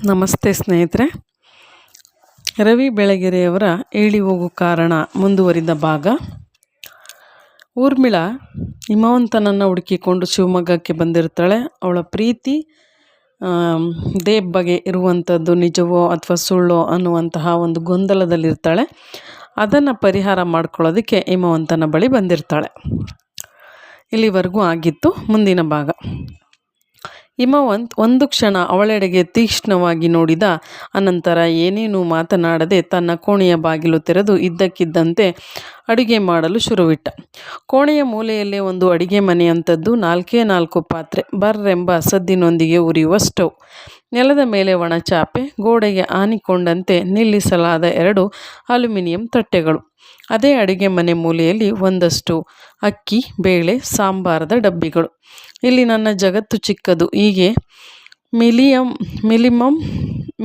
ನಮಸ್ತೆ ಸ್ನೇಹಿತರೆ. ರವಿ ಬೆಳಗೆರೆಯವರ ಏಳಿ ಹೋಗು ಕಾರಣ ಮುಂದುವರಿದ ಭಾಗ. ಊರ್ಮಿಳಾ ಹಿಮವಂತನನ್ನು ಹುಡುಕಿಕೊಂಡು ಶಿವಮೊಗ್ಗಕ್ಕೆ ಬಂದಿರ್ತಾಳೆ. ಅವಳ ಪ್ರೀತಿ ದೇವ್ ಬಗ್ಗೆ ಇರುವಂಥದ್ದು ನಿಜವೋ ಅಥವಾ ಸುಳ್ಳೋ ಅನ್ನುವಂತಹ ಒಂದು ಗೊಂದಲದಲ್ಲಿರ್ತಾಳೆ. ಅದನ್ನು ಪರಿಹಾರ ಮಾಡ್ಕೊಳ್ಳೋದಕ್ಕೆ ಹಿಮವಂತನ ಬಳಿ ಬಂದಿರ್ತಾಳೆ. ಇಲ್ಲಿವರೆಗೂ ಆಗಿತ್ತು. ಮುಂದಿನ ಭಾಗ. ಹಿಮವಂತ್ ಒಂದು ಕ್ಷಣ ಅವಳೆಡೆಗೆ ತೀಕ್ಷ್ಣವಾಗಿ ನೋಡಿದ. ಅನಂತರ ಏನೇನೂ ಮಾತನಾಡದೆ ತನ್ನ ಕೋಣೆಯ ಬಾಗಿಲು ತೆರೆದು ಇದ್ದಕ್ಕಿದ್ದಂತೆ ಅಡುಗೆ ಮಾಡಲು ಶುರುವಿಟ್ಟ. ಕೋಣೆಯ ಮೂಲೆಯಲ್ಲೇ ಒಂದು ಅಡಿಗೆ ಮನೆಯಂಥದ್ದು, 4 ಪಾತ್ರೆ, ಬರ್ರೆಂಬ ಸದ್ದಿನೊಂದಿಗೆ ಉರಿಯುವ ಸ್ಟವ್, ನೆಲದ ಮೇಲೆ ಒಣಚಾಪೆ, ಗೋಡೆಗೆ ಆನಿಕೊಂಡಂತೆ ನಿಲ್ಲಿಸಲಾದ 2 ಅಲ್ಯೂಮಿನಿಯಂ ತಟ್ಟೆಗಳು. ಅದೇ ಅಡುಗೆ ಮನೆ ಮೂಲೆಯಲ್ಲಿ ಒಂದಷ್ಟು ಅಕ್ಕಿ, ಬೇಳೆ, ಸಾಂಬಾರದ ಡಬ್ಬಿಗಳು. ಇಲ್ಲಿ ನನ್ನ ಜಗತ್ತು ಚಿಕ್ಕದು. ಹೀಗೆ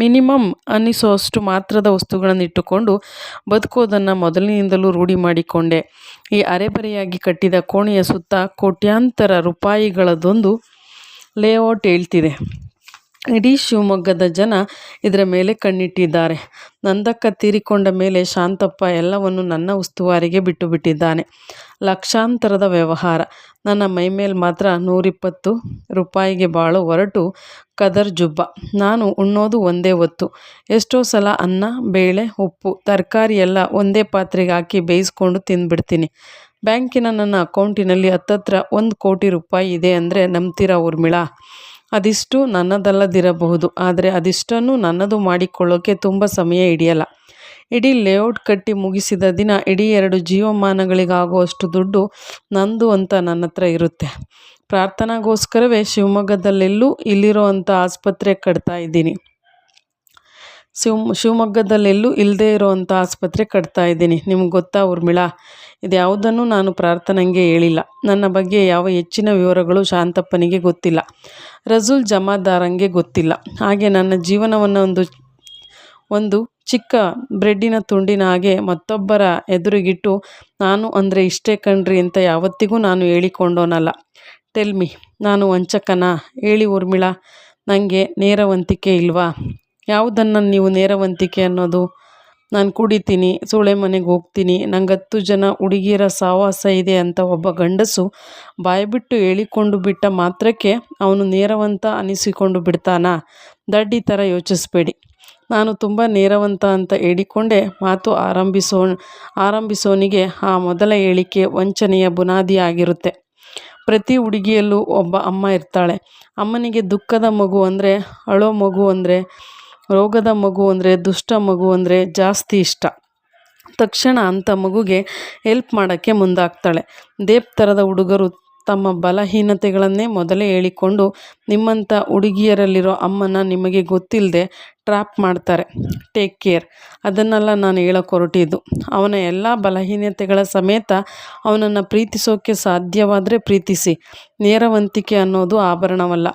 ಮಿನಿಮಮ್ ಅನ್ನಿಸೋಷ್ಟು ಮಾತ್ರದ ವಸ್ತುಗಳನ್ನು ಇಟ್ಟುಕೊಂಡು ಬದುಕೋದನ್ನು ಮೊದಲಿನಿಂದಲೂ ರೂಢಿ ಮಾಡಿಕೊಂಡೆ. ಈ ಅರೆಬರೆಯಾಗಿ ಕಟ್ಟಿದ ಕೋಣೆಯ ಸುತ್ತ ಕೋಟ್ಯಾಂತರ ರೂಪಾಯಿಗಳದೊಂದು ಲೇಔಟ್ ಹೇಳ್ತಿದೆ. ಇಡೀ ಶಿವಮೊಗ್ಗದ ಜನ ಇದರ ಮೇಲೆ ಕಣ್ಣಿಟ್ಟಿದ್ದಾರೆ. ನಂದಕ್ಕ ತೀರಿಕೊಂಡ ಮೇಲೆ ಶಾಂತಪ್ಪ ಎಲ್ಲವನ್ನು ನನ್ನ ಉಸ್ತುವಾರಿಗೆ ಬಿಟ್ಟಿದ್ದಾನೆ. ಲಕ್ಷಾಂತರದ ವ್ಯವಹಾರ. ನನ್ನ ಮೈಮೇಲೆ ಮಾತ್ರ 120 ರೂಪಾಯಿಗೆ ಬಾಳೋ ಹೊರಟು ಕದರ್ ಜುಬ್ಬ. ನಾನು ಉಣ್ಣೋದು ಒಂದೇ ಹೊತ್ತು. ಎಷ್ಟೋ ಸಲ ಅನ್ನ, ಬೇಳೆ, ಉಪ್ಪು, ತರಕಾರಿ ಎಲ್ಲ ಒಂದೇ ಪಾತ್ರೆಗೆ ಹಾಕಿ ಬೇಯಿಸ್ಕೊಂಡು ತಿಂದ್ಬಿಡ್ತೀನಿ. ಬ್ಯಾಂಕಿನ ನನ್ನ ಅಕೌಂಟಿನಲ್ಲಿ ಹತ್ತತ್ರ 1 ಕೋಟಿ ರೂಪಾಯಿ ಇದೆ ಅಂದರೆ ನಂಬ್ತೀರಾ ಊರ್ಮಿಳಾ? ಅದಿಷ್ಟು ನನ್ನದಲ್ಲದಿರಬಹುದು, ಆದರೆ ಅದಿಷ್ಟನ್ನು ನನ್ನದು ಮಾಡಿಕೊಳ್ಳೋಕೆ ತುಂಬ ಸಮಯ ಹಿಡಿಯಲ್ಲ. ಇಡೀ ಲೇಔಟ್ ಕಟ್ಟಿ ಮುಗಿಸಿದ ದಿನ ಇಡೀ 2 ಜೀವಮಾನಗಳಿಗಾಗುವಷ್ಟು ದುಡ್ಡು ನಂದು ಅಂತ ನನ್ನ ಹತ್ರ ಇರುತ್ತೆ. ಪ್ರಾರ್ಥನಾಗೋಸ್ಕರವೇ ಶಿವಮೊಗ್ಗದಲ್ಲೆಲ್ಲೂ ಇಲ್ಲಿರೋ ಅಂಥ ಆಸ್ಪತ್ರೆ ಕಟ್ತಾ ಇದ್ದೀನಿ. ಶಿವಮೊಗ್ಗದಲ್ಲೆಲ್ಲೂ ಇಲ್ಲದೇ ಇರೋವಂಥ ಆಸ್ಪತ್ರೆ ಕಟ್ತಾ ಇದ್ದೀನಿ. ನಿಮ್ಗೆ ಗೊತ್ತಾ ಊರ್ಮಿಳಾ? ಇದ್ಯಾವುದನ್ನು ನಾನು ಪ್ರಾರ್ಥನೆಗೆ ಹೇಳಿಲ್ಲ. ನನ್ನ ಬಗ್ಗೆ ಯಾವ ಹೆಚ್ಚಿನ ವಿವರಗಳು ಶಾಂತಪ್ಪನಿಗೆ ಗೊತ್ತಿಲ್ಲ. ರಸೂಲ್ ಜಮಾದಾರಂಗೆ ಗೊತ್ತಿಲ್ಲ. ಹಾಗೆ ನನ್ನ ಜೀವನವನ್ನು ಒಂದು ಚಿಕ್ಕ ಬ್ರೆಡ್ಡಿನ ತುಂಡಿನ ಹಾಗೆ ಮತ್ತೊಬ್ಬರ ಎದುರಿಗಿಟ್ಟು ನಾನು ಅಂದರೆ ಇಷ್ಟೇ ಕಣ್ರಿ ಅಂತ ಯಾವತ್ತಿಗೂ ನಾನು ಹೇಳಿಕೊಂಡೋನಲ್ಲ. ಟೆಲ್ಮಿ, ನಾನು ವಂಚಕನಾ? ಹೇಳಿ ಊರ್ಮಿಳಾ. ನನಗೆ ನೇರವಂತಿಕೆ ಇಲ್ವಾ? ಯಾವುದನ್ನು ನೀವು ನೇರವಂತಿಕೆ ಅನ್ನೋದು? ನಾನು ಕುಡಿತೀನಿ, ಸೂಳೆ ಮನೆಗೆ ಹೋಗ್ತೀನಿ, ನಂಗೆ 10 ಜನ ಹುಡುಗಿಯರ ಸಹವಾಸ ಇದೆ ಅಂತ ಒಬ್ಬ ಗಂಡಸು ಬಾಯ್ಬಿಟ್ಟು ಹೇಳಿಕೊಂಡು ಬಿಟ್ಟ ಮಾತ್ರಕ್ಕೆ ಅವನು ನೇರವಂತ ಅನಿಸಿಕೊಂಡು ಬಿಡ್ತಾನಾ? ದಡ್ಡಿ ಥರ ಯೋಚಿಸ್ಬೇಡಿ. ನಾನು ತುಂಬ ನೇರವಂತ ಅಂತ ಹೇಳಿಕೊಂಡೆ ಮಾತು ಆರಂಭಿಸೋನಿಗೆ ಆ ಮೊದಲ ಹೇಳಿಕೆ ವಂಚನೆಯ ಬುನಾದಿ ಆಗಿರುತ್ತೆ. ಪ್ರತಿ ಹುಡುಗಿಯಲ್ಲೂ ಒಬ್ಬ ಅಮ್ಮ ಇರ್ತಾಳೆ. ಅಮ್ಮನಿಗೆ ದುಃಖದ ಮಗು ಅಂದರೆ, ಅಳೋ ಮಗು ಅಂದರೆ, ರೋಗದ ಮಗು ಅಂದರೆ, ದುಷ್ಟ ಮಗು ಅಂದರೆ ಜಾಸ್ತಿ ಇಷ್ಟ. ತಕ್ಷಣ ಅಂಥ ಮಗುಗೆ ಹೆಲ್ಪ್ ಮಾಡೋಕ್ಕೆ ಮುಂದಾಗ್ತಾಳೆ. ದೇವ್ ಥರದ ಹುಡುಗರು ತಮ್ಮ ಬಲಹೀನತೆಗಳನ್ನೇ ಮೊದಲೇ ಹೇಳಿಕೊಂಡು ನಿಮ್ಮಂಥ ಹುಡುಗಿಯರಲ್ಲಿರೋ ಅಮ್ಮನ ನಿಮಗೆ ಗೊತ್ತಿಲ್ಲದೆ ಟ್ರ್ಯಾಪ್ ಮಾಡ್ತಾರೆ. Take care. ಅದನ್ನೆಲ್ಲ ನಾನು ಹೇಳೋಕೆ ಹೊರಟಿದ್ದು. ಅವನ ಎಲ್ಲ ಬಲಹೀನತೆಗಳ ಸಮೇತ ಅವನನ್ನು ಪ್ರೀತಿಸೋಕ್ಕೆ ಸಾಧ್ಯವಾದರೆ ಪ್ರೀತಿಸಿ. ನೇರವಂತಿಕೆ ಅನ್ನೋದು ಆಭರಣವಲ್ಲ.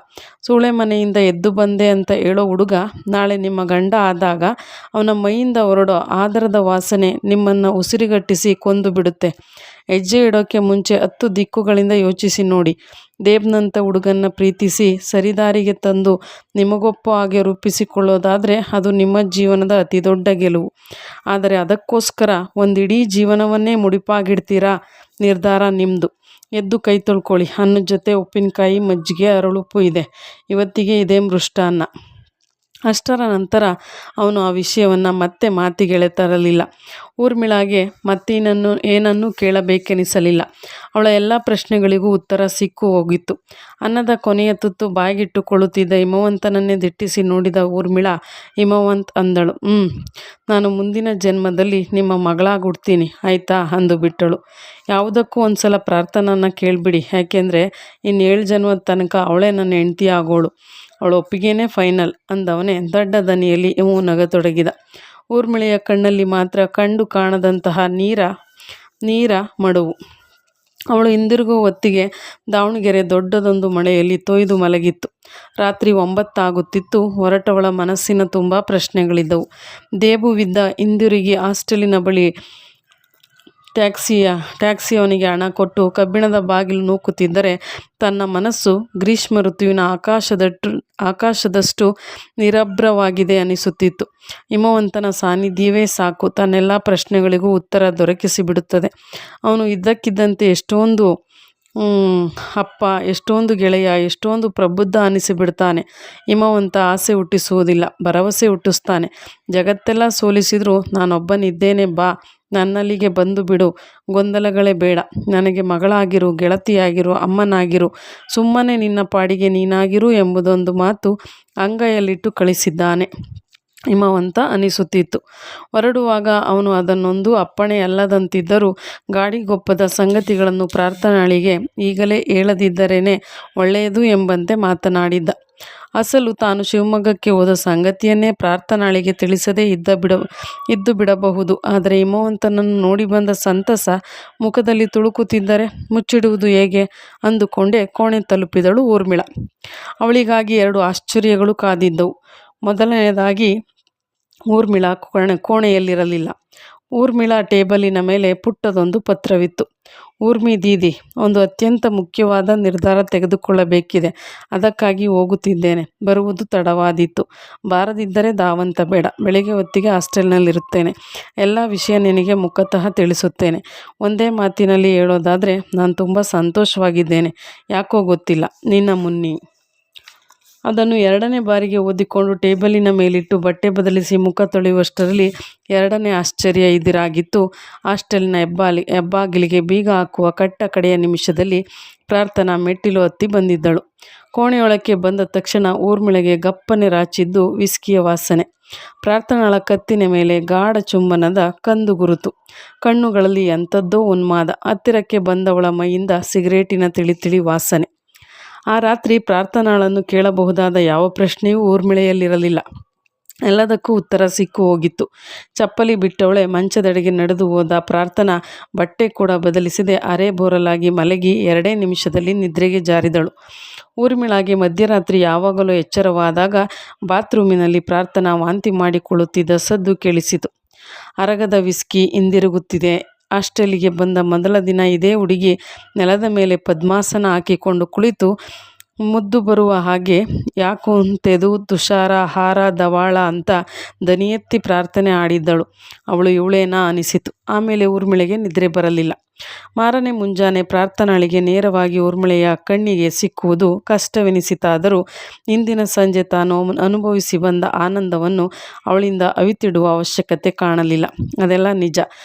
ಸೂಳೆ ಮನೆಯಿಂದ ಎದ್ದು ಬಂದೆ ಅಂತ ಹೇಳೋ ಹುಡುಗ ನಾಳೆ ನಿಮ್ಮ ಗಂಡ ಆದಾಗ ಅವನ ಮೈಯಿಂದ ಹೊರಡೋ ಆದರದ ವಾಸನೆ ನಿಮ್ಮನ್ನು ಉಸಿರುಗಟ್ಟಿಸಿ ಕೊಂದು ಬಿಡುತ್ತೆ. ಹೆಜ್ಜೆ ಇಡೋಕ್ಕೆ ಮುಂಚೆ 10 ದಿಕ್ಕುಗಳಿಂದ ಯೋಚಿಸಿ ನೋಡಿ. ದೇವ್ನಂಥ ಹುಡುಗನ್ನ ಪ್ರೀತಿಸಿ ಸರಿದಾರಿಗೆ ತಂದು ನಿಮಗೊಪ್ಪೋ ಹಾಗೆ ರೂಪಿಸಿಕೊಳ್ಳೋದಾದರೆ ಅದು ನಿಮ್ಮ ಜೀವನದ ಅತಿ ದೊಡ್ಡ ಗೆಲುವು. ಆದರೆ ಅದಕ್ಕೋಸ್ಕರ ಒಂದಿಡೀ ಜೀವನವನ್ನೇ ಮುಡಿಪಾಗಿಡ್ತೀರಾ? ನಿರ್ಧಾರ ನಿಮ್ಮದು. ಎದ್ದು ಕೈ ತೊಳ್ಕೊಳ್ಳಿ. ಅನ್ನದ ಜೊತೆ ಉಪ್ಪಿನಕಾಯಿ, ಮಜ್ಜಿಗೆ, ಅರಳುಪ್ಪು ಇದೆ. ಇವತ್ತಿಗೆ ಇದೇ ಮೃಷ್ಟಾನ್ನ. ಅಷ್ಟರ ನಂತರ ಅವನು ಆ ವಿಷಯವನ್ನು ಮತ್ತೆ ಮಾತಿಗೆ ತರಲಿಲ್ಲ. ಊರ್ಮಿಳಾಗೆ ಏನನ್ನೂ ಕೇಳಬೇಕೆನಿಸಲಿಲ್ಲ. ಅವಳ ಎಲ್ಲ ಪ್ರಶ್ನೆಗಳಿಗೂ ಉತ್ತರ ಸಿಕ್ಕು ಹೋಗಿತ್ತು. ಅನ್ನದ ಕೊನೆಯ ತುತ್ತು ಬಾಯಿಗಿಟ್ಟುಕೊಳ್ಳುತ್ತಿದ್ದ ಹಿಮವಂತನನ್ನೇ ದಿಟ್ಟಿಸಿ ನೋಡಿದ ಊರ್ಮಿಳಾ ಹಿಮವಂತ್ ಅಂದಳು. ನಾನು ಮುಂದಿನ ಜನ್ಮದಲ್ಲಿ ನಿಮ್ಮ ಮಗಳಾಗಿ ಹುಡ್ತೀನಿ ಆಯಿತಾ? ಅಂದು ಬಿಟ್ಟಳು. ಯಾವುದಕ್ಕೂ ಒಂದು ಸಲ ಪ್ರಾರ್ಥನನ್ನ ಕೇಳಿಬಿಡಿ. ಯಾಕೆಂದರೆ ಇನ್ನು 7 ಜನ್ಮದ ತನಕ ಅವಳೇ ನನ್ನ ಹೆಂಡತಿ ಆಗೋಳು. ಅವಳ ಒಪ್ಪಿಗೆನೇ ಫೈನಲ್ ಅಂದವನೇ ದೊಡ್ಡ ದನಿಯಲ್ಲಿ ನಗತೊಡಗಿದ. ಊರ್ಮಿಳೆಯ ಕಣ್ಣಲ್ಲಿ ಮಾತ್ರ ಕಂಡು ಕಾಣದಂತಹ ನೀರ ಮಡುವು. ಅವಳು ಹಿಂದಿರುಗುವ ಹೊತ್ತಿಗೆ ದಾವಣಗೆರೆ ದೊಡ್ಡದೊಂದು ಮಳೆಯಲ್ಲಿ ತೊಯ್ದು ಮಲಗಿತ್ತು. ರಾತ್ರಿ 9 ಆಗುತ್ತಿತ್ತು. ಹೊರಟವಳ ಮನಸ್ಸಿನ ತುಂಬ ಪ್ರಶ್ನೆಗಳಿದ್ದವು. ದೇಬುವಿದ್ದ ಹಿಂದಿರುಗಿ ಹಾಸ್ಟೆಲಿನ ಬಳಿ ಟ್ಯಾಕ್ಸಿ ಅವನಿಗೆ ಹಣ ಕೊಟ್ಟು ಕಬ್ಬಿಣದ ಬಾಗಿಲು ನೂಕುತ್ತಿದ್ದರೆ ತನ್ನ ಮನಸ್ಸು ಗ್ರೀಷ್ಮ ಋತುವಿನ ಆಕಾಶದಷ್ಟು ನಿರಭ್ರವಾಗಿದೆ ಅನಿಸುತ್ತಿತ್ತು. ಹಿಮವಂತನ ಸಾನ್ನಿಧ್ಯವೇ ಸಾಕು, ತನ್ನೆಲ್ಲ ಪ್ರಶ್ನೆಗಳಿಗೂ ಉತ್ತರ ದೊರಕಿಸಿಬಿಡುತ್ತದೆ. ಅವನು ಇದ್ದಕ್ಕಿದ್ದಂತೆ ಎಷ್ಟೊಂದು ಅಪ್ಪ, ಎಷ್ಟೊಂದು ಗೆಳೆಯ, ಎಷ್ಟೊಂದು ಪ್ರಬುದ್ಧ ಅನಿಸಿಬಿಡ್ತಾನೆ. ಹಿಮವಂತ ಆಸೆ ಹುಟ್ಟಿಸುವುದಿಲ್ಲ, ಭರವಸೆ ಹುಟ್ಟಿಸ್ತಾನೆ. ಜಗತ್ತೆಲ್ಲ ಸೋಲಿಸಿದರೂ ನಾನೊಬ್ಬನಿದ್ದೇನೆ, ಬಾ, ನನ್ನಲ್ಲಿಗೆ ಬಂದು ಬಿಡು, ಗೊಂದಲಗಳೇ ಬೇಡ, ನನಗೆ ಮಗಳಾಗಿರು, ಗೆಳತಿಯಾಗಿರು, ಅಮ್ಮನಾಗಿರು, ಸುಮ್ಮನೆ ನಿನ್ನ ಪಾಡಿಗೆ ನೀನಾಗಿರು ಎಂಬುದೊಂದು ಮಾತು ಅಂಗೈಯಲ್ಲಿಟ್ಟು ಕಳಿಸಿದ್ದಾನೆ ಹಿಮವಂತ ಅನಿಸುತ್ತಿತ್ತು. ಹೊರಡುವಾಗ ಅವನು ಅದನ್ನೊಂದು ಅಪ್ಪಣೆಯಲ್ಲದಂತಿದ್ದರೂ ಗಾಡಿಗೊಪ್ಪದ ಸಂಗತಿಗಳನ್ನು ಪ್ರಾರ್ಥನಾಳಿಗೆ ಈಗಲೇ ಹೇಳದಿದ್ದರೇನೆ ಒಳ್ಳೆಯದು ಎಂಬಂತೆ ಮಾತನಾಡಿದ್ದ. ಅಸಲು ತಾನು ಶಿವಮೊಗ್ಗಕ್ಕೆ ಹೋದ ಸಂಗತಿಯನ್ನೇ ಪ್ರಾರ್ಥನಾಳಿಗೆ ತಿಳಿಸದೇ ಇದ್ದು ಬಿಡಬಹುದು. ಆದರೆ ಹಿಮವಂತನನ್ನು ನೋಡಿ ಬಂದ ಸಂತಸ ಮುಖದಲ್ಲಿ ತುಳುಕುತ್ತಿದ್ದರೆ ಮುಚ್ಚಿಡುವುದು ಹೇಗೆ ಅಂದುಕೊಂಡೇ ಕೋಣೆ ತಲುಪಿದಳು ಊರ್ಮಿಳ. ಅವಳಿಗಾಗಿ 2 ಆಶ್ಚರ್ಯಗಳು ಕಾದಿದ್ದವು. ಮೊದಲನೆಯದಾಗಿ, ಊರ್ಮಿಳ ಕೋಣೆಯಲ್ಲಿರಲಿಲ್ಲ. ಊರ್ಮಿಳ ಟೇಬಲಿನ ಮೇಲೆ ಪುಟ್ಟದೊಂದು ಪತ್ರವಿತ್ತು. ಊರ್ಮಿ ದೀದಿ, ಒಂದು ಅತ್ಯಂತ ಮುಖ್ಯವಾದ ನಿರ್ಧಾರ ತೆಗೆದುಕೊಳ್ಳಬೇಕಿದೆ. ಅದಕ್ಕಾಗಿ ಹೋಗುತ್ತಿದ್ದೇನೆ. ಬರುವುದು ತಡವಾದೀತು. ಬಾರದಿದ್ದರೆ ಧಾವಂತ ಬೇಡ. ಬೆಳಿಗ್ಗೆ ಹೊತ್ತಿಗೆ ಹಾಸ್ಟೆಲ್ನಲ್ಲಿರುತ್ತೇನೆ. ಎಲ್ಲ ವಿಷಯ ನಿನಗೆ ಮುಖತಃ ತಿಳಿಸುತ್ತೇನೆ. ಒಂದೇ ಮಾತಿನಲ್ಲಿ ಹೇಳೋದಾದರೆ ನಾನು ತುಂಬ ಸಂತೋಷವಾಗಿದ್ದೇನೆ. ಯಾಕೋ ಗೊತ್ತಿಲ್ಲ. ನಿನ್ನ ಮುನ್ನಿ. ಅದನ್ನು 2ನೇ ಬಾರಿಗೆ ಓದಿಕೊಂಡು ಟೇಬಲಿನ ಮೇಲಿಟ್ಟು ಬಟ್ಟೆ ಬದಲಿಸಿ ಮುಖ ತೊಳೆಯುವಷ್ಟರಲ್ಲಿ 2ನೇ ಆಶ್ಚರ್ಯ ಎದುರಾಗಿತ್ತು. ಹಾಸ್ಟೆಲಿನ ಹೆಬ್ಬಾಗಿಲಿಗೆ ಬೀಗ ಹಾಕುವ ಕಟ್ಟ ಕಡೆಯ ನಿಮಿಷದಲ್ಲಿ ಪ್ರಾರ್ಥನಾ ಮೆಟ್ಟಿಲು ಹತ್ತಿ ಬಂದಿದ್ದಳು. ಕೋಣೆಯೊಳಕ್ಕೆ ಬಂದ ತಕ್ಷಣ ಊರ್ಮಿಳೆಗೆ ಗಪ್ಪನೆ ರಾಚಿದ್ದು ವಿಸ್ಕಿಯ ವಾಸನೆ. ಪ್ರಾರ್ಥನಾಳ ಕತ್ತಿನ ಮೇಲೆ ಗಾಢ ಚುಂಬನದ ಕಂದು ಗುರುತು. ಕಣ್ಣುಗಳಲ್ಲಿ ಎಂಥದ್ದೋ ಉನ್ಮಾದ. ಹತ್ತಿರಕ್ಕೆ ಬಂದವಳ ಮೈಯಿಂದ ಸಿಗರೇಟಿನ ತಿಳಿ ವಾಸನೆ. ಆ ರಾತ್ರಿ ಪ್ರಾರ್ಥನಾಳನ್ನು ಕೇಳಬಹುದಾದ ಯಾವ ಪ್ರಶ್ನೆಯೂ ಊರ್ಮಿಳೆಯಲ್ಲಿರಲಿಲ್ಲ. ಎಲ್ಲದಕ್ಕೂ ಉತ್ತರ ಸಿಕ್ಕು ಹೋಗಿತ್ತು. ಚಪ್ಪಲಿ ಬಿಟ್ಟವಳೆ ಮಂಚದೆಡೆಗೆ ನಡೆದು ಹೋದ. ಪ್ರಾರ್ಥನಾ ಬಟ್ಟೆ ಕೂಡ ಬದಲಿಸದೆ ಅರೆ ಬೋರಲಾಗಿ ಮಲಗಿ 2 ನಿಮಿಷದಲ್ಲಿ ನಿದ್ರೆಗೆ ಜಾರಿದಳು. ಊರ್ಮಿಳಾಗೆ ಮಧ್ಯರಾತ್ರಿ ಯಾವಾಗಲೂ ಎಚ್ಚರವಾದಾಗ ಬಾತ್ರೂಮಿನಲ್ಲಿ ಪ್ರಾರ್ಥನಾ ವಾಂತಿ ಮಾಡಿಕೊಳ್ಳುತ್ತಿದ್ದ ಸದ್ದು ಕೇಳಿಸಿತು. ಅರಗದ ವಿಸ್ಕಿ ಹಿಂದಿರುಗುತ್ತಿದೆ. ಹಾಸ್ಟೆಲಿಗೆ ಬಂದ ಮೊದಲ ದಿನ ಇದೇ ಹುಡುಗಿ ನೆಲದ ಮೇಲೆ ಪದ್ಮಾಸನ ಹಾಕಿಕೊಂಡು ಕುಳಿತು ಮುದ್ದು ಬರುವ ಹಾಗೆ ಯಾಕೋ ತೆದು ತುಷಾರ ಹಾರ ದವಾಳ ಅಂತ ದನಿ ಎತ್ತಿ ಪ್ರಾರ್ಥನೆ ಆಡಿದ್ದಳು. ಅವಳು ಇವಳೇನಾ ಅನಿಸಿತು. ಆಮೇಲೆ ಊರ್ಮಿಳೆಗೆ ನಿದ್ರೆ ಬರಲಿಲ್ಲ. ಮಾರನೇ ಮುಂಜಾನೆ ಪ್ರಾರ್ಥನಾಳಿಗೆ ನೇರವಾಗಿ ಊರ್ಮಿಳೆಯ ಕಣ್ಣಿಗೆ ಸಿಕ್ಕುವುದು ಕಷ್ಟವೆನಿಸಿತಾದರೂ ಇಂದಿನ ಸಂಜೆ ತಾನು ಅನುಭವಿಸಿ ಬಂದ ಆನಂದವನ್ನು ಅವಳಿಂದ ಅವಿತಿಡುವ ಅವಶ್ಯಕತೆ ಕಾಣಲಿಲ್ಲ. ಅದೆಲ್ಲ ನಿಜ.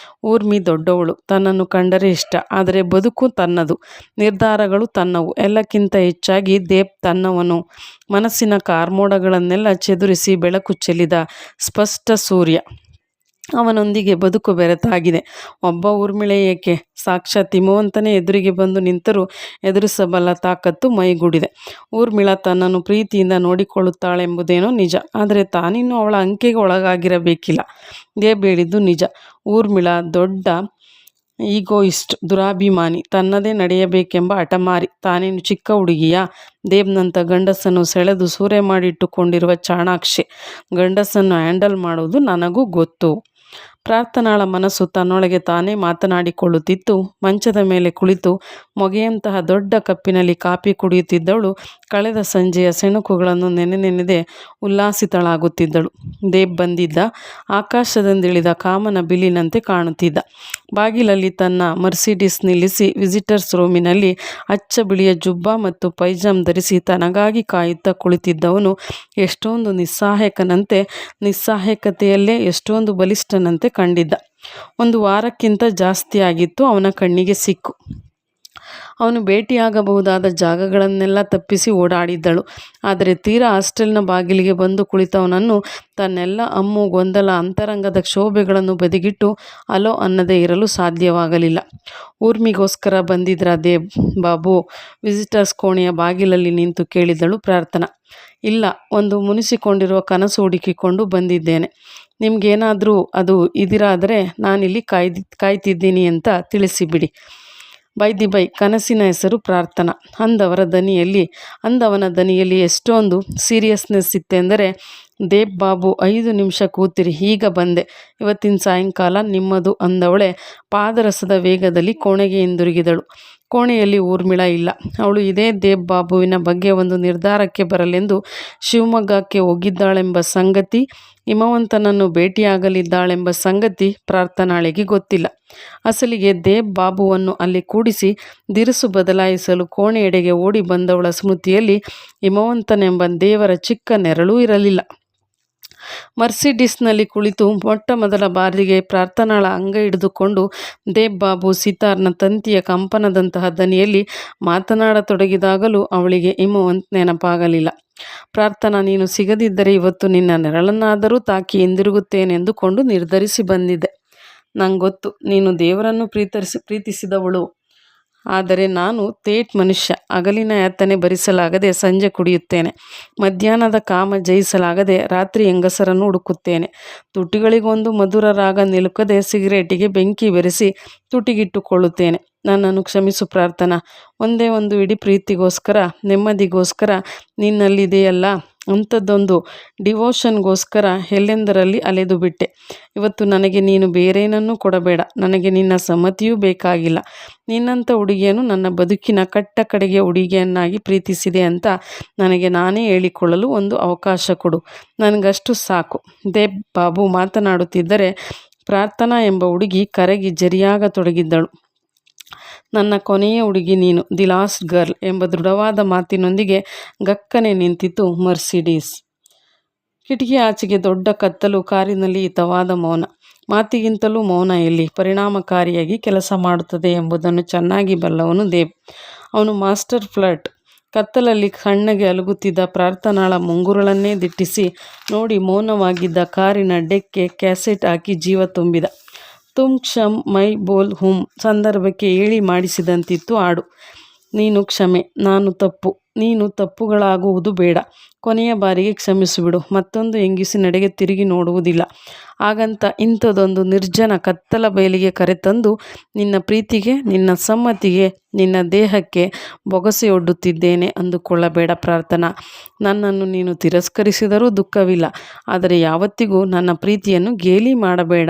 ಊರ್ಮಿ ದೊಡ್ಡವಳು, ತನ್ನನ್ನು ಕಂಡರೆ ಇಷ್ಟ. ಆದರೆ ಬದುಕು ತನ್ನದು, ನಿರ್ಧಾರಗಳು ತನ್ನವು. ಎಲ್ಲಕ್ಕಿಂತ ಹೆಚ್ಚಾಗಿ ದೇವ್ ತನ್ನವನು. ಮನಸ್ಸಿನ ಕಾರ್ಮೋಡಗಳನ್ನೆಲ್ಲ ಚೆದುರಿಸಿ ಬೆಳಕು ಚೆಲ್ಲಿದ ಸ್ಪಷ್ಟ ಸೂರ್ಯ. ಅವನೊಂದಿಗೆ ಬದುಕು ಬೆರೆತಾಗಿದೆ. ಒಬ್ಬ ಊರ್ಮಿಳೆ ಏಕೆ, ಸಾಕ್ಷಾತ್ ಹಿಮವಂತನೇ ಎದುರಿಗೆ ಬಂದು ನಿಂತರೂ ಎದುರಿಸಬಲ್ಲ ತಾಕತ್ತು ಮೈಗೂಡಿದೆ. ಊರ್ಮಿಳ ತನ್ನನ್ನು ಪ್ರೀತಿಯಿಂದ ನೋಡಿಕೊಳ್ಳುತ್ತಾಳೆಂಬುದೇನೋ ನಿಜ. ಆದರೆ ತಾನಿನ್ನೂ ಅವಳ ಅಂಕೆಗೆ ಒಳಗಾಗಿರಬೇಕಿಲ್ಲ. ದೇವ್ ಹೇಳಿದ್ದು ನಿಜ. ಊರ್ಮಿಳ ದೊಡ್ಡ ಈಗೋಯಿಸ್ಟ್, ದುರಾಭಿಮಾನಿ, ತನ್ನದೇ ನಡೆಯಬೇಕೆಂಬ ಹಠಮಾರಿ. ತಾನೇನು ಚಿಕ್ಕ ಹುಡುಗಿಯಾ? ದೇವ್ನಂಥ ಗಂಡಸನ್ನು ಸೆಳೆದು ಸೂರೆ ಮಾಡಿಟ್ಟುಕೊಂಡಿರುವ ಚಾಣಾಕ್ಷೆ. ಗಂಡಸನ್ನು ಹ್ಯಾಂಡಲ್ ಮಾಡುವುದು ನನಗೂ ಗೊತ್ತು. ಪ್ರಾರ್ಥನಾಳ ಮನಸ್ಸು ತನ್ನೊಳಗೆ ತಾನೇ ಮಾತನಾಡಿಕೊಳ್ಳುತ್ತಿತ್ತು. ಮಂಚದ ಮೇಲೆ ಕುಳಿತು ಮೊಗೆಯಂತಹ ದೊಡ್ಡ ಕಪ್ಪಿನಲ್ಲಿ ಕಾಫಿ ಕುಡಿಯುತ್ತಿದ್ದವಳು ಕಳೆದ ಸಂಜೆಯ ಸೆಣುಕುಗಳನ್ನು ನೆನೆದೆ ಉಲ್ಲಾಸಿತಳಾಗುತ್ತಿದ್ದಳು. ದೇವ್ ಬಂದಿದ್ದ. ಆಕಾಶದಿಂದಿಳಿದ ಕಾಮನ ಬಿಲ್ಲಿನಂತೆ ಕಾಣುತ್ತಿದ್ದ. ಬಾಗಿಲಲ್ಲಿ ತನ್ನ ಮರ್ಸಿಡೀಸ್ ನಿಲ್ಲಿಸಿ ವಿಸಿಟರ್ಸ್ ರೂಮಿನಲ್ಲಿ ಅಚ್ಚ ಬಿಳಿಯ ಜುಬ್ಬ ಮತ್ತು ಪೈಜಾಮ್ ಧರಿಸಿ ತನಗಾಗಿ ಕಾಯುತ್ತಾ ಕುಳಿತಿದ್ದವನು ಎಷ್ಟೊಂದು ನಿಸ್ಸಹಾಯಕತೆಯಲ್ಲೇ ಎಷ್ಟೊಂದು ಬಲಿಷ್ಠನಂತೆ ಕಂಡಿದ್ದ. 1 ವಾರಕ್ಕಿಂತ ಜಾಸ್ತಿಯಾಗಿತ್ತು ಅವನ ಕಣ್ಣಿಗೆ ಸಿಕ್ಕು. ಅವನು ಭೇಟಿಯಾಗಬಹುದಾದ ಜಾಗಗಳನ್ನೆಲ್ಲ ತಪ್ಪಿಸಿ ಓಡಾಡಿದ್ದಳು. ಆದರೆ ತೀರಾ ಹಾಸ್ಟೆಲ್ನ ಬಾಗಿಲಿಗೆ ಬಂದು ಕುಳಿತವನನ್ನು ತನ್ನೆಲ್ಲ ಹಮ್ಮು, ಗೊಂದಲ, ಅಂತರಂಗದ ಕ್ಷೋಭೆಗಳನ್ನು ಬದಿಗಿಟ್ಟು ಅಲೋ ಅನ್ನದೇ ಇರಲು ಸಾಧ್ಯವಾಗಲಿಲ್ಲ. ಊರ್ಮಿಗೋಸ್ಕರ ಬಂದಿದ್ರಾ ದೇವ್ ಬಾಬು? ವಿಸಿಟರ್ಸ್ ಕೋಣೆಯ ಬಾಗಿಲಲ್ಲಿ ನಿಂತು ಕೇಳಿದಳು ಪ್ರಾರ್ಥನಾ. ಇಲ್ಲ, ಒಂದು ಮುನಿಸಿಕೊಂಡಿರುವ ಕನಸು ಹುಡುಕಿಕೊಂಡು ಬಂದಿದ್ದೇನೆ. ನಿಮಗೇನಾದರೂ ಅದು ಇದಿರಾದರೆ ನಾನಿಲ್ಲಿ ಕಾಯ್ತಿದ್ದೀನಿ ಅಂತ ತಿಳಿಸಿಬಿಡಿ. ಬೈ ದಿ ಬೈ ಕನಸಿನ ಹೆಸರು ಪ್ರಾರ್ಥನಾ. ಅಂದವನ ದನಿಯಲ್ಲಿ ಎಷ್ಟೊಂದು ಸೀರಿಯಸ್ನೆಸ್ ಇತ್ತೆಂದರೆ, ದೇಬ್ ಬಾಬು 5 ನಿಮಿಷ ಕೂತಿರಿ, ಈಗ ಬಂದೆ, ಇವತ್ತಿನ ಸಾಯಂಕಾಲ ನಿಮ್ಮದು ಅಂದವಳೆ ಪಾದರಸದ ವೇಗದಲ್ಲಿ ಕೋಣೆಗೆ ಹಿಂದಿರುಗಿದಳು. ಕೋಣೆಯಲ್ಲಿ ಊರ್ಮಿಳಾ ಇಲ್ಲ. ಅವಳು ಇದೇ ದೇಬ್ ಬಾಬುವಿನ ಬಗ್ಗೆ ಒಂದು ನಿರ್ಧಾರಕ್ಕೆ ಬರಲೆಂದು ಶಿವಮೊಗ್ಗಕ್ಕೆ ಹೋಗಿದ್ದಾಳೆಂಬ ಸಂಗತಿ, ಹಿಮವಂತನನ್ನು ಭೇಟಿಯಾಗಲಿದ್ದಾಳೆಂಬ ಸಂಗತಿ ಪ್ರಾರ್ಥನಾಳಿಗೆ ಗೊತ್ತಿಲ್ಲ. ಅಸಲಿಗೆ ದೇಬ್ ಬಾಬುವನ್ನು ಅಲ್ಲಿ ಕೂಡಿಸಿ ದಿರಿಸು ಬದಲಾಯಿಸಲು ಕೋಣೆಯೆಡೆಗೆ ಓಡಿ ಬಂದವಳ ಸ್ಮೃತಿಯಲ್ಲಿ ಹಿಮವಂತನೆಂಬ ದೇವರ ಚಿಕ್ಕ ನೆರಳೂ ಇರಲಿಲ್ಲ. ಮರ್ಸಿಡಿಸ್ನಲ್ಲಿ ಕುಳಿತು ಮೊಟ್ಟ ಮೊದಲ ಬಾರಿಗೆ ಪ್ರಾರ್ಥನಾಳ ಅಂಗ ಹಿಡಿದುಕೊಂಡು ದೇಬ್ ಬಾಬು ಸಿತಾರ್ನ ತಂತಿಯ ಕಂಪನದಂತಹ ದನಿಯಲ್ಲಿ ಮಾತನಾಡತೊಡಗಿದಾಗಲೂ ಅವಳಿಗೆ ಹಿಮವಂತ್ ನೆನಪಾಗಲಿಲ್ಲ. ಪ್ರಾರ್ಥನಾ, ನೀನು ಸಿಗದಿದ್ದರೆ ಇವತ್ತು ನಿನ್ನ ನೆರಳನ್ನಾದರೂ ತಾಕಿ ಹಿಂದಿರುಗುತ್ತೇನೆಂದುಕೊಂಡು ನಿರ್ಧರಿಸಿ ಬಂದಿದ್ದೆ. ನಂಗೊತ್ತು, ನೀನು ದೇವರನ್ನು ಪ್ರೀತಿಸಿದವಳು. ಆದರೆ ನಾನು ತೇಟ್ ಮನುಷ್ಯ. ಹಗಲಿನ ಯಾತನೆ ಭರಿಸಲಾಗದೆ ಸಂಜೆ ಕುಡಿಯುತ್ತೇನೆ. ಮಧ್ಯಾಹ್ನದ ಕಾಮ ಜಯಿಸಲಾಗದೆ ರಾತ್ರಿ ಹೆಂಗಸರನ್ನು ಹುಡುಕುತ್ತೇನೆ. ತುಟಿಗಳಿಗೊಂದು ಮಧುರ ರಾಗ ನಿಲುಕದೆ ಸಿಗರೇಟಿಗೆ ಬೆಂಕಿ ಬೆರೆಸಿ ತುಟಿಗಿಟ್ಟುಕೊಳ್ಳುತ್ತೇನೆ. ನನ್ನನ್ನು ಕ್ಷಮಿಸು ಪ್ರಾರ್ಥನಾ. ಒಂದೇ ಒಂದು ಇಡೀ ಪ್ರೀತಿಗೋಸ್ಕರ, ನೆಮ್ಮದಿಗೋಸ್ಕರ, ನಿನ್ನಲ್ಲಿದೆಯಲ್ಲ ಅಂಥದ್ದೊಂದು ಡಿವೋಷನ್ಗೋಸ್ಕರ ಎಲ್ಲೆಂದರಲ್ಲಿ ಅಲೆದು ಬಿಟ್ಟೆ. ಇವತ್ತು ನನಗೆ ನೀನು ಬೇರೇನನ್ನೂ ಕೊಡಬೇಡ. ನನಗೆ ನಿನ್ನ ಸಮ್ಮತಿಯೂ ಬೇಕಾಗಿಲ್ಲ. ನಿನ್ನಂಥ ಹುಡುಗಿಯನ್ನು ನನ್ನ ಬದುಕಿನ ಕಟ್ಟ ಕಡೆಗೆ ಹುಡುಗಿಯನ್ನಾಗಿ ಪ್ರೀತಿಸಿದೆ ಅಂತ ನನಗೆ ನಾನೇ ಹೇಳಿಕೊಳ್ಳಲು ಒಂದು ಅವಕಾಶ ಕೊಡು. ನನಗಷ್ಟು ಸಾಕು. ದೇಬ್ ಬಾಬು ಮಾತನಾಡುತ್ತಿದ್ದರೆ ಪ್ರಾರ್ಥನಾ ಎಂಬ ಹುಡುಗಿ ಕರಗಿ ಜರಿಯಾಗತೊಡಗಿದ್ದಳು. ನನ್ನ ಕೊನೆಯ ಹುಡುಗಿ ನೀನು, ದಿ ಲಾಸ್ಟ್ ಗರ್ಲ್ ಎಂಬ ದೃಢವಾದ ಮಾತಿನೊಂದಿಗೆ ಗಕ್ಕನೆ ನಿಂತಿತು ಮರ್ಸಿಡೀಸ್. ಕಿಟಕಿ ಆಚೆಗೆ ದೊಡ್ಡ ಕತ್ತಲು, ಕಾರಿನಲ್ಲಿ ಹಿತವಾದ ಮೌನ. ಮಾತಿಗಿಂತಲೂ ಮೌನ ಎಲ್ಲಿ ಪರಿಣಾಮಕಾರಿಯಾಗಿ ಕೆಲಸ ಮಾಡುತ್ತದೆ ಎಂಬುದನ್ನು ಚೆನ್ನಾಗಿ ಬಲ್ಲವನು ದೇಬ್. ಅವನು ಮಾಸ್ಟರ್ ಫ್ಲರ್ಟ್. ಕತ್ತಲಲ್ಲಿ ಸಣ್ಣಗೆ ಅಲುಗುತ್ತಿದ್ದ ಪ್ರಾರ್ಥನಾಳ ಮುಂಗುರುಳನ್ನೇ ದಿಟ್ಟಿಸಿ ನೋಡಿ ಮೌನವಾಗಿದ್ದ ಕಾರಿನ ಡೆಕ್ಕೆ ಕ್ಯಾಸೆಟ್ ಹಾಕಿ ಜೀವ ತುಂಬಿದ. ತುಮ್ ಕ್ಷಮ್ ಮೈ ಬೋಲ್ ಹುಮ್ ಸಂದರ್ಭಕ್ಕೆ ಹೇಳಿ ಮಾಡಿಸಿದಂತಿತ್ತು ಹಾಡು. ನೀನು ಕ್ಷಮೆ, ನಾನು ತಪ್ಪು, ನೀನು ತಪ್ಪುಗಳಾಗುವುದು ಬೇಡ. ಕೊನೆಯ ಬಾರಿಗೆ ಕ್ಷಮಿಸಿಬಿಡು. ಮತ್ತೊಂದು ಹೆಂಗಸಿನೆಡೆಗೆ ತಿರುಗಿ ನೋಡುವುದಿಲ್ಲ. ಹಾಗಂತ ಇಂಥದೊಂದು ನಿರ್ಜನ ಕತ್ತಲ ಬಯಲಿಗೆ ಕರೆತಂದು ನಿನ್ನ ಪ್ರೀತಿಗೆ, ನಿನ್ನ ಸಮ್ಮತಿಗೆ, ನಿನ್ನ ದೇಹಕ್ಕೆ ಬೊಗಸೆಯೊಡ್ಡುತ್ತಿದ್ದೇನೆ ಅಂದುಕೊಳ್ಳಬೇಡ ಪ್ರಾರ್ಥನಾ. ನನ್ನನ್ನು ನೀನು ತಿರಸ್ಕರಿಸಿದರೂ ದುಃಖವಿಲ್ಲ. ಆದರೆ ಯಾವತ್ತಿಗೂ ನನ್ನ ಪ್ರೀತಿಯನ್ನು ಗೇಲಿ ಮಾಡಬೇಡ.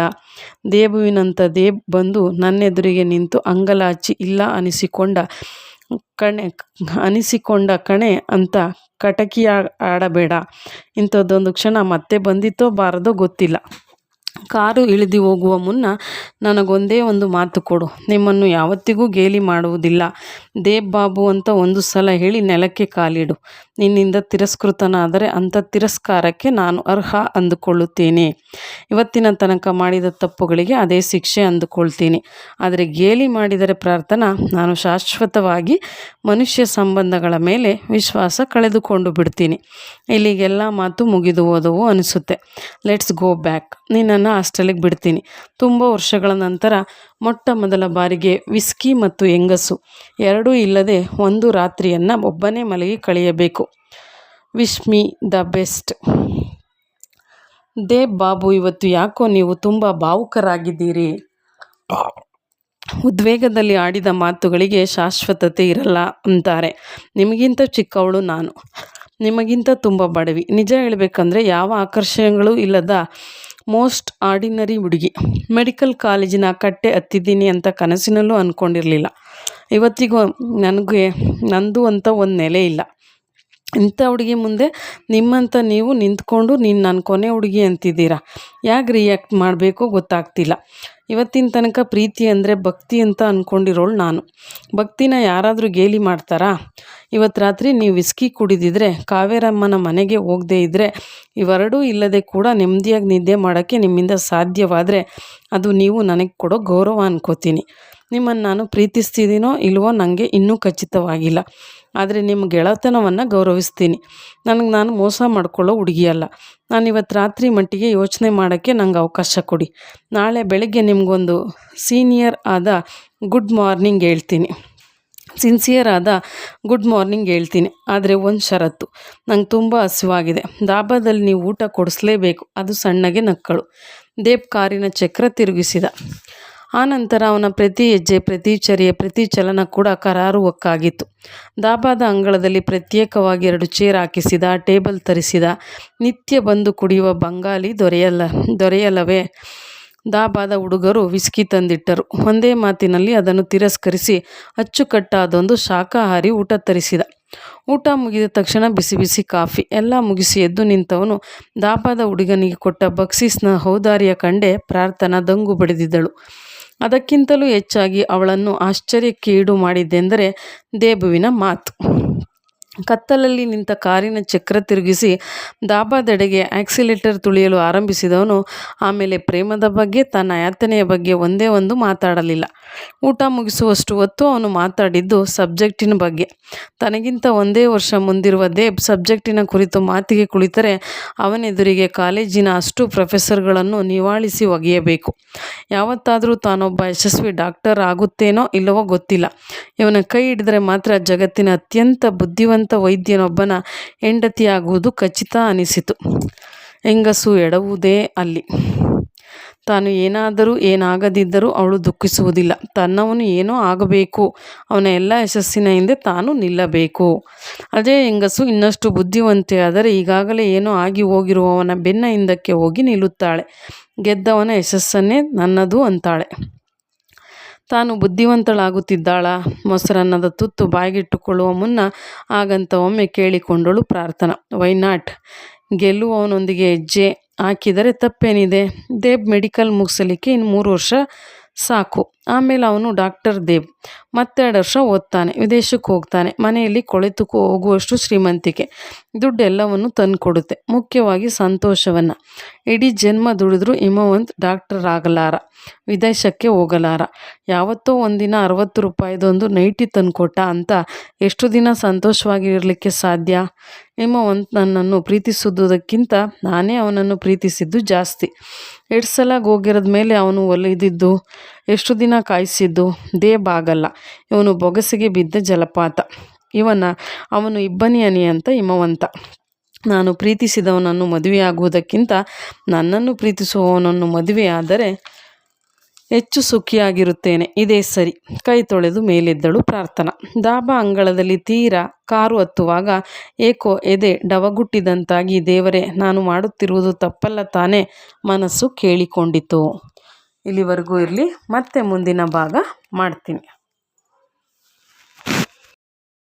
ದೇಬುವಿನಂಥ ದೇಬ್ ಬಂದು ನನ್ನೆದುರಿಗೆ ನಿಂತು ಅಂಗಲಾಚಿ ಇಲ್ಲ ಅನಿಸಿಕೊಂಡ ಕಣೆ ಅಂತ ಕಟಕಿ ಆಡಬೇಡ. ಇಂಥದ್ದೊಂದು ಕ್ಷಣ ಮತ್ತೆ ಬಂದಿತ್ತೋ ಬಾರದೋ ಗೊತ್ತಿಲ್ಲ. ಕಾರು ಇಳಿದು ಹೋಗುವ ಮುನ್ನ ನನಗೊಂದೇ ಒಂದು ಮಾತು ಕೊಡು. ನಿಮ್ಮನ್ನು ಯಾವತ್ತಿಗೂ ಗೇಲಿ ಮಾಡುವುದಿಲ್ಲ. ದೇಬ್ ಬಾಬು ಅಂತ ಒಂದು ಸಲ ಹೇಳಿ ನೆಲಕ್ಕೆ ಕಾಲಿಡು. ನಿನ್ನಿಂದ ತಿರಸ್ಕೃತನಾದರೆ ಅಂಥ ತಿರಸ್ಕಾರಕ್ಕೆ ನಾನು ಅರ್ಹ ಅಂದುಕೊಳ್ಳುತ್ತೇನೆ. ಇವತ್ತಿನ ತನಕ ಮಾಡಿದ ತಪ್ಪುಗಳಿಗೆ ಅದೇ ಶಿಕ್ಷೆ ಅಂದುಕೊಳ್ತೀನಿ. ಆದರೆ ಗೇಲಿ ಮಾಡಿದರೆ ಪ್ರಾರ್ಥನಾ, ನಾನು ಶಾಶ್ವತವಾಗಿ ಮನುಷ್ಯ ಸಂಬಂಧಗಳ ಮೇಲೆ ವಿಶ್ವಾಸ ಕಳೆದುಕೊಂಡು ಬಿಡ್ತೀನಿ. ಇಲ್ಲಿಗೆಲ್ಲ ಮಾತು ಮುಗಿದು ಹೋದವು ಅನಿಸುತ್ತೆ. Let's go back. ನಿನ್ನನ್ನು ಹಾಸ್ಟೆಲಿಗೆ ಬಿಡ್ತೀನಿ. ತುಂಬ ವರ್ಷಗಳ ನಂತರ ಮೊಟ್ಟ ಮೊದಲ ಬಾರಿಗೆ ವಿಸ್ಕಿ ಮತ್ತು ಹೆಂಗಸು ಎರಡೂ ಇಲ್ಲದೆ ಒಂದು ರಾತ್ರಿಯನ್ನು ಒಬ್ಬನೇ ಮಲಗಿ ಕಳೆಯಬೇಕು. Wish me the best. Deb Babu, ಇವತ್ತು ಯಾಕೋ ನೀವು ತುಂಬ ಭಾವುಕರಾಗಿದ್ದೀರಿ. ಉದ್ವೇಗದಲ್ಲಿ ಆಡಿದ ಮಾತುಗಳಿಗೆ ಶಾಶ್ವತತೆ ಇರಲ್ಲ ಅಂತಾರೆ. ನಿಮಗಿಂತ ಚಿಕ್ಕವಳು ನಾನು, ನಿಮಗಿಂತ ತುಂಬ ಬಡವಿ. ನಿಜ ಹೇಳಬೇಕಂದ್ರೆ ಯಾವ ಆಕರ್ಷಣೆಗಳೂ ಇಲ್ಲದ ಮೋಸ್ಟ್ ಆರ್ಡಿನರಿ ಹುಡುಗಿ. ಮೆಡಿಕಲ್ ಕಾಲೇಜಿನ ಕಟ್ಟೆ ಹತ್ತಿದ್ದೀನಿ ಅಂತ ಕನಸಿನಲ್ಲೂ ಅಂದ್ಕೊಂಡಿರಲಿಲ್ಲ. ಇವತ್ತಿಗೂ ನಂದು ಅಂತ ಒಂದು ನೆಲೆ ಇಲ್ಲ. ಇಂಥ ಹುಡುಗಿ ಮುಂದೆ ನಿಮ್ಮಂಥ ನೀವು ನಿಂತ್ಕೊಂಡು ನೀನು ನನ್ನ ಕೊನೆ ಹುಡುಗಿ ಅಂತಿದ್ದೀರಾ. ಯಾಕೆ ರಿಯಾಕ್ಟ್ ಮಾಡಬೇಕೋ ಗೊತ್ತಾಗ್ತಿಲ್ಲ. ಇವತ್ತಿನ ತನಕ ಪ್ರೀತಿ ಅಂದರೆ ಭಕ್ತಿ ಅಂತ ಅಂದ್ಕೊಂಡಿರೋಳು ನಾನು. ಭಕ್ತಿನ ಯಾರಾದರೂ ಗೇಲಿ ಮಾಡ್ತಾರಾ? ಇವತ್ತು ರಾತ್ರಿ ನೀವು ವಿಸ್ಕಿ ಕುಡಿದಿದ್ರೆ, ಕಾವೇರಮ್ಮನ ಮನೆಗೆ ಹೋಗದೇ ಇದ್ದರೆ, ಇವೆರಡೂ ಇಲ್ಲದೆ ಕೂಡ ನೆಮ್ಮದಿಯಾಗಿ ನಿದ್ದೆ ಮಾಡೋಕ್ಕೆ ನಿಮ್ಮಿಂದ ಸಾಧ್ಯವಾದರೆ ಅದು ನೀವು ನನಗೆ ಕೊಡೋ ಗೌರವ ಅನ್ಕೋತೀನಿ. ನಿಮ್ಮನ್ನು ನಾನು ಪ್ರೀತಿಸ್ತಿದ್ದೀನೋ ಇಲ್ವೋ ನನಗೆ ಇನ್ನೂ ಖಚಿತವಾಗಿಲ್ಲ. ಆದರೆ ನಿಮ್ಮ ಗೆಳೆತನವನ್ನು ಗೌರವಿಸ್ತೀನಿ. ನಾನು ಮೋಸ ಮಾಡ್ಕೊಳ್ಳೋ ಹುಡುಗಿಯಲ್ಲ. ನಾನು ಇವತ್ತು ರಾತ್ರಿ ಮಟ್ಟಿಗೆ ಯೋಚನೆ ಮಾಡೋಕ್ಕೆ ನಂಗೆ ಅವಕಾಶ ಕೊಡಿ. ನಾಳೆ ಬೆಳಗ್ಗೆ ನಿಮಗೊಂದು ಸಿನ್ಸಿಯರ್ ಆದ ಗುಡ್ ಮಾರ್ನಿಂಗ್ ಹೇಳ್ತೀನಿ. ಆದರೆ ಒಂದು ಷರತ್ತು, ನಂಗೆ ತುಂಬ ಹಸಿವಾಗಿದೆ. ದಾಬಾದಲ್ಲಿ ನೀವು ಊಟ ಕೊಡಿಸ್ಲೇಬೇಕು. ಅದು ಸಣ್ಣಗೆ ನಕ್ಕಳು. ದೇಬ್ ಕಾರಿನ ಚಕ್ರ ತಿರುಗಿಸಿದ. ಆನಂತರ ಅವನ ಪ್ರತಿ ಹೆಜ್ಜೆ, ಪ್ರತಿ ಚರ್ಯೆ, ಪ್ರತಿ ಚಲನ ಕೂಡ ಕರಾರುವಕ್ಕಾಗಿತ್ತು. ದಾಬಾದ ಅಂಗಳದಲ್ಲಿ ಪ್ರತ್ಯೇಕವಾಗಿ 2 ಚೇರ್ ಹಾಕಿಸಿದ, ಟೇಬಲ್ ತರಿಸಿದ. ನಿತ್ಯ ಬಂದು ಕುಡಿಯುವ ಬಂಗಾಲಿ ದೊರೆಯಲ್ಲವೇ? ದಾಬಾದ ಹುಡುಗರು ವಿಸ್ಕಿ ತಂದಿಟ್ಟರು. ಒಂದೇ ಮಾತಿನಲ್ಲಿ ಅದನ್ನು ತಿರಸ್ಕರಿಸಿ ಅಚ್ಚುಕಟ್ಟಾದೊಂದು ಶಾಕಾಹಾರಿ ಊಟ ತರಿಸಿದ. ಊಟ ಮುಗಿದ ತಕ್ಷಣ ಬಿಸಿ ಬಿಸಿ ಕಾಫಿ. ಎಲ್ಲ ಮುಗಿಸಿ ಎದ್ದು ನಿಂತವನು ದಾಬಾದ ಹುಡುಗನಿಗೆ ಕೊಟ್ಟ ಬಕ್ಸೀಸ್ನ ಔದಾರ್ಯ ಕಂಡೇ ಪ್ರಾರ್ಥನಾ ದಂಗು ಬಡಿದಿದ್ದಳು. ಅದಕ್ಕಿಂತಲೂ ಹೆಚ್ಚಾಗಿ ಅವಳನ್ನು ಆಶ್ಚರ್ಯಕ್ಕೆ ಈಡು ಮಾಡಿದ್ದೆಂದರೆ ದೇಬುವಿನ ಮಾತು. ಕತ್ತಲಲ್ಲಿ ನಿಂತ ಕಾರಿನ ಚಕ್ರ ತಿರುಗಿಸಿ ದಾಬಾದೆಡೆಗೆ ಆಕ್ಸಿಲೇಟರ್ ತುಳಿಯಲು ಆರಂಭಿಸಿದವನು ಆಮೇಲೆ ಪ್ರೇಮದ ಬಗ್ಗೆ, ತನ್ನ ಯಾತನೆಯ ಬಗ್ಗೆ ಒಂದೇ ಒಂದು ಮಾತಾಡಲಿಲ್ಲ. ಊಟ ಮುಗಿಸುವಷ್ಟು ಹೊತ್ತು ಅವನು ಮಾತಾಡಿದ್ದು ಸಬ್ಜೆಕ್ಟಿನ ಬಗ್ಗೆ. ತನಗಿಂತ 1 ವರ್ಷ ಮುಂದಿರುವ ದೇಬ್ ಸಬ್ಜೆಕ್ಟಿನ ಕುರಿತು ಮಾತಿಗೆ ಕುಳಿತರೆ ಅವನೆದುರಿಗೆ ಕಾಲೇಜಿನ ಅಷ್ಟು ಪ್ರೊಫೆಸರ್ಗಳನ್ನು ನಿವಾಳಿಸಿ ಒಗೆಯಬೇಕು. ಯಾವತ್ತಾದರೂ ತಾನೊಬ್ಬ ಯಶಸ್ವಿ ಡಾಕ್ಟರ್ ಆಗುತ್ತೇನೋ ಇಲ್ಲವೋ ಗೊತ್ತಿಲ್ಲ. ಇವನ ಕೈ ಹಿಡಿದರೆ ಮಾತ್ರ ಜಗತ್ತಿನ ಅತ್ಯಂತ ಬುದ್ಧಿವಂತ ವೈದ್ಯನೊಬ್ಬನ ಹೆಂಡತಿಯಾಗುವುದು ಖಚಿತ ಅನಿಸಿತು. ಹೆಂಗಸು ಎಡವುವುದೇ ಅಲ್ಲಿ. ತಾನು ಏನಾದರೂ ಏನಾಗದಿದ್ದರೂ ಅವಳು ದುಃಖಿಸುವುದಿಲ್ಲ. ತನ್ನವನು ಏನೋ ಆಗಬೇಕು, ಅವನ ಎಲ್ಲ ಯಶಸ್ಸಿನ ಹಿಂದೆ ತಾನು ನಿಲ್ಲಬೇಕು. ಅದೇ ಹೆಂಗಸು ಇನ್ನಷ್ಟು ಬುದ್ಧಿವಂತೆಯಾದರೆ ಈಗಾಗಲೇ ಏನೋ ಆಗಿ ಹೋಗಿರುವವನ ಬೆನ್ನ ಹಿಂದಕ್ಕೆ ಹೋಗಿ ನಿಲ್ಲುತ್ತಾಳೆ. ಗೆದ್ದವನ ಯಶಸ್ಸನ್ನೇ ನನ್ನದು ಅಂತಾಳೆ. ತಾನು ಬುದ್ಧಿವಂತಳಾಗುತ್ತಿದ್ದಾಳ? ಮೊಸರನ್ನದ ತುತ್ತು ಬಾಯಿಗಿಟ್ಟುಕೊಳ್ಳುವ ಮುನ್ನ ಹಾಗಂತ ಒಮ್ಮೆ ಕೇಳಿಕೊಂಡಳು ಪ್ರಾರ್ಥನಾ. Why not? ಗೆಲ್ಲುವವನೊಂದಿಗೆ ಹೆಜ್ಜೆ ಹಾಕಿದರೆ ತಪ್ಪೇನಿದೆ? ದೇಬ್ ಮೆಡಿಕಲ್ ಮುಗಿಸಲಿಕ್ಕೆ ಇನ್ನು 3 ವರ್ಷ ಸಾಕು. ಆಮೇಲೆ ಅವನು ಡಾಕ್ಟರ್ ದೇಬ್. ಮತ್ತೆ2 ವರ್ಷ ಓದ್ತಾನೆ, ವಿದೇಶಕ್ಕೆ ಹೋಗ್ತಾನೆ. ಮನೆಯಲ್ಲಿ ಕೊಳೆತು ಹೋಗುವಷ್ಟು ಶ್ರೀಮಂತಿಕೆ. ದುಡ್ಡೆಲ್ಲವನ್ನು ತಂದುಕೊಡುತ್ತೆ, ಮುಖ್ಯವಾಗಿ ಸಂತೋಷವನ್ನು. ಇಡೀ ಜನ್ಮ ದುಡಿದ್ರೂ ಹಿಮವಂತ್ ಡಾಕ್ಟರ್ ಆಗಲಾರ, ವಿದೇಶಕ್ಕೆ ಹೋಗಲಾರ. ಯಾವತ್ತೋ ಒಂದಿನ 60 ರೂಪಾಯಿದೊಂದು ನೈಟಿ ತಂದುಕೊಟ್ಟ ಅಂತ ಎಷ್ಟು ದಿನ ಸಂತೋಷವಾಗಿರಲಿಕ್ಕೆ ಸಾಧ್ಯ? ಹಿಮವಂತ್ ನನ್ನನ್ನು ಪ್ರೀತಿಸುವುದಕ್ಕಿಂತ ನಾನೇ ಅವನನ್ನು ಪ್ರೀತಿಸಿದ್ದು ಜಾಸ್ತಿ. 2 ಸಲ ಹೋಗಿರೋದ ಮೇಲೆ ಅವನು ಒಲಿದಿದ್ದು, ಎಷ್ಟು ದಿನ ಕಾಯಿಸಿದ್ದು? ದೇಬ್ ಆಗಲ್ಲ. ಇವನು ಬೊಗಸೆಗೆ ಬಿದ್ದ ಜಲಪಾತ. ಅವನು ಇಬ್ಬನಿ ಹನಿಯಂತ ಹಿಮವಂತ. ನಾನು ಪ್ರೀತಿಸಿದವನನ್ನು ಮದುವೆಯಾಗುವುದಕ್ಕಿಂತ ನನ್ನನ್ನು ಪ್ರೀತಿಸುವವನನ್ನು ಮದುವೆಯಾದರೆ ಹೆಚ್ಚು ಸುಖಿಯಾಗಿರುತ್ತೇನೆ. ಇದೇ ಸರಿ. ಕೈ ತೊಳೆದು ಮೇಲೆದ್ದಳು ಪ್ರಾರ್ಥನಾ. ದಾಬಾ ಅಂಗಳದಲ್ಲಿ ತೀರಾ ಕಾರು ಹತ್ತುವಾಗ ಏಕೋ ಎದೆ ಡವಗುಟ್ಟಿದಂತಾಗಿ, ದೇವರೇ, ನಾನು ಮಾಡುತ್ತಿರುವುದು ತಪ್ಪಲ್ಲ ತಾನೇ ಮನಸ್ಸು ಕೇಳಿಕೊಂಡಿತು. ಇಲ್ಲಿವರೆಗೂ ಇರಲಿ, ಮತ್ತೆ ಮುಂದಿನ ಭಾಗ ಮಾಡ್ತೀನಿ.